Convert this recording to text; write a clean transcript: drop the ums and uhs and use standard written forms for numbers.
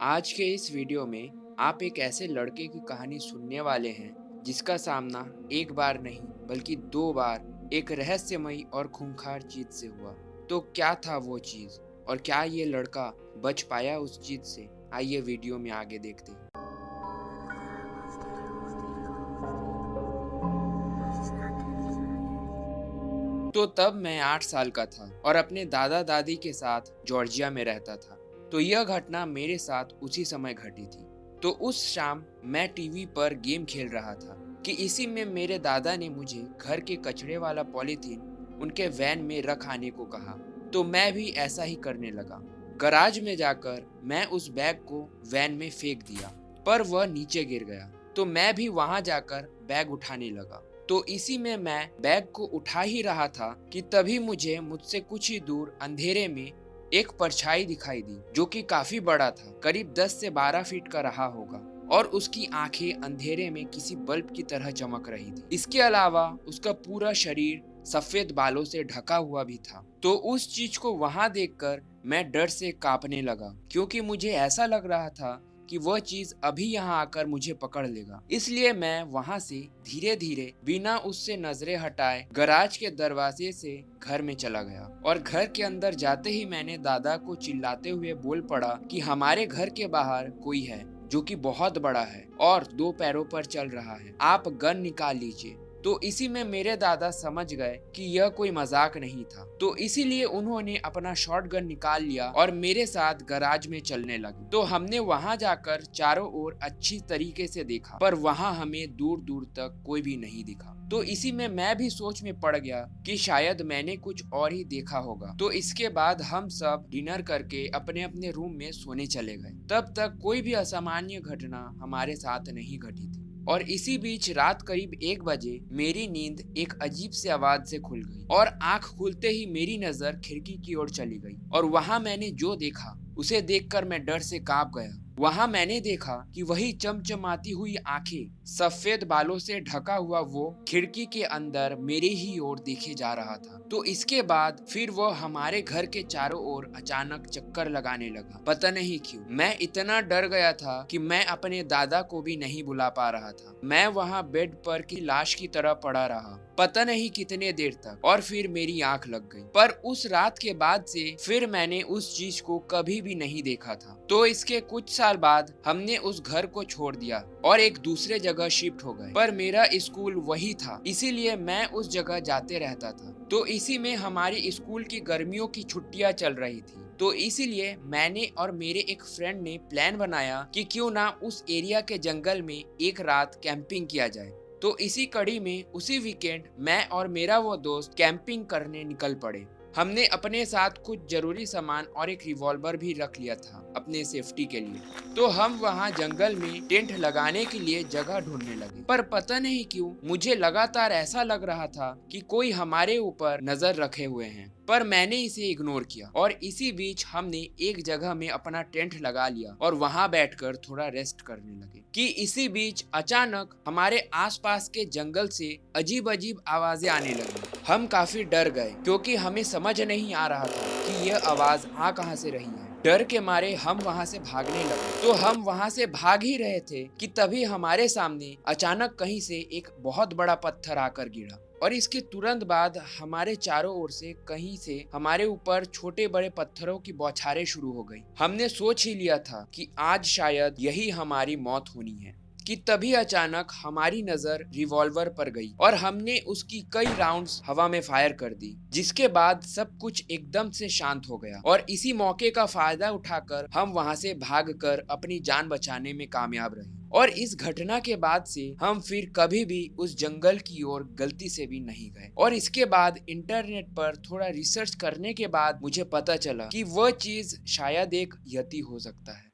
आज के इस वीडियो में आप एक ऐसे लड़के की कहानी सुनने वाले हैं जिसका सामना एक बार नहीं बल्कि दो बार एक रहस्यमयी और खूंखार चीज से हुआ। तो क्या था वो चीज और क्या ये लड़का बच पाया उस चीज से? आइए वीडियो में आगे देखते हैं। तो तब मैं 8 साल का था और अपने दादा दादी के साथ जॉर्जिया में रहता था। तो यह घटना मेरे साथ उसी समय घटी थी। तो उस शाम मैं टीवी पर गेम खेल रहा था कि इसी में मेरे दादा ने मुझे घर के कचरे वाला पॉलीथीन उनके वैन में रख आने को कहा। तो मैं भी ऐसा ही करने लगा। गराज में जाकर मैं उस बैग को वैन में फेंक दिया, पर वह नीचे गिर गया। तो मैं भी वहां जाकर बैग उठाने लगा। तो इसी में मैं बैग को उठा ही रहा था कि तभी मुझे मुझसे कुछ ही दूर अंधेरे में एक परछाई दिखाई दी, जो कि काफी बड़ा था, करीब 10 से 12 फीट का रहा होगा। और उसकी आंखें अंधेरे में किसी बल्ब की तरह चमक रही थी। इसके अलावा उसका पूरा शरीर सफेद बालों से ढका हुआ भी था। तो उस चीज को वहां देखकर मैं डर से कांपने लगा, क्योंकि मुझे ऐसा लग रहा था कि वह चीज अभी यहाँ आकर मुझे पकड़ लेगा। इसलिए मैं वहां से धीरे धीरे बिना उससे नजरें हटाए गराज के दरवाजे से घर में चला गया। और घर के अंदर जाते ही मैंने दादा को चिल्लाते हुए बोल पड़ा कि हमारे घर के बाहर कोई है जो कि बहुत बड़ा है और दो पैरों पर चल रहा है, आप गन निकाल लीजिए। तो इसी में मेरे दादा समझ गए कि यह कोई मजाक नहीं था। तो इसीलिए उन्होंने अपना शॉटगन निकाल लिया और मेरे साथ गराज में चलने लगे। तो हमने वहां जाकर चारों ओर अच्छी तरीके से देखा, पर वहां हमें दूर दूर तक कोई भी नहीं दिखा। तो इसी में मैं भी सोच में पड़ गया कि शायद मैंने कुछ और ही देखा होगा। तो इसके बाद हम सब डिनर करके अपने अपने रूम में सोने चले गए। तब तक कोई भी असामान्य घटना हमारे साथ नहीं घटी थी। और इसी बीच रात करीब 1 बजे मेरी नींद एक अजीब सी आवाज से खुल गई और आंख खुलते ही मेरी नजर खिड़की की ओर चली गई। और वहां मैंने जो देखा उसे देखकर मैं डर से कांप गया। वहां मैंने देखा कि वही चमचमाती हुई आंखें, सफेद बालों से ढका हुआ वो खिड़की के अंदर मेरे ही ओर देखे जा रहा था। तो इसके बाद फिर वो हमारे घर के चारों ओर अचानक चक्कर लगाने लगा। पता नहीं क्यों मैं इतना डर गया था कि मैं अपने दादा को भी नहीं बुला पा रहा था। मैं वहां बेड पर की लाश की तरह पड़ा रहा, पता नहीं कितने देर तक, और फिर मेरी आंख लग गई। पर उस रात के बाद से फिर मैंने उस चीज को कभी भी नहीं देखा था। तो इसके कुछ साल बाद हमने उस घर को छोड़ दिया और एक दूसरे जगह शिफ्ट हो गए। पर मेरा स्कूल वही था, इसीलिए मैं उस जगह जाते रहता था। तो इसी में हमारी स्कूल की गर्मियों की छुट्टियां चल रही थी। तो इसीलिए मैंने और मेरे एक फ्रेंड ने प्लान बनाया कि क्यों ना उस एरिया के जंगल में एक रात कैंपिंग किया जाए। तो इसी कड़ी में उसी वीकेंड मैं और मेरा वो दोस्त कैंपिंग करने निकल पड़े। हमने अपने साथ कुछ जरूरी सामान और एक रिवॉल्वर भी रख लिया था अपने सेफ्टी के लिए। तो हम वहां जंगल में टेंट लगाने के लिए जगह ढूंढने लगे। पर पता नहीं क्यों मुझे लगातार ऐसा लग रहा था कि कोई हमारे ऊपर नजर रखे हुए हैं, पर मैंने इसे इग्नोर किया। और इसी बीच हमने एक जगह में अपना टेंट लगा लिया और वहां बैठकर थोड़ा रेस्ट करने लगे कि इसी बीच अचानक हमारे आसपास के जंगल से अजीब अजीब आवाजें आने लगी। हम काफी डर गए क्योंकि हमें समझ नहीं आ रहा था कि यह आवाज आ कहां से रही है। डर के मारे हम वहां से भागने लगे। तो हम वहां से भाग ही रहे थे कि तभी हमारे सामने अचानक कहीं से एक बहुत बड़ा पत्थर आकर गिरा और इसके तुरंत बाद हमारे चारों ओर से कहीं से हमारे ऊपर छोटे बड़े पत्थरों की बौछारें शुरू हो गई। हमने सोच ही लिया था कि आज शायद यही हमारी मौत होनी है कि तभी अचानक हमारी नजर रिवॉल्वर पर गई और हमने उसकी कई राउंड्स हवा में फायर कर दी, जिसके बाद सब कुछ एकदम से शांत हो गया। और इसी मौके का फायदा उठाकर हम वहां से भागकर अपनी जान बचाने में कामयाब रहे। और इस घटना के बाद से हम फिर कभी भी उस जंगल की ओर गलती से भी नहीं गए। और इसके बाद इंटरनेट पर थोड़ा रिसर्च करने के बाद मुझे पता चला कि वह चीज शायद एक यति हो सकता है।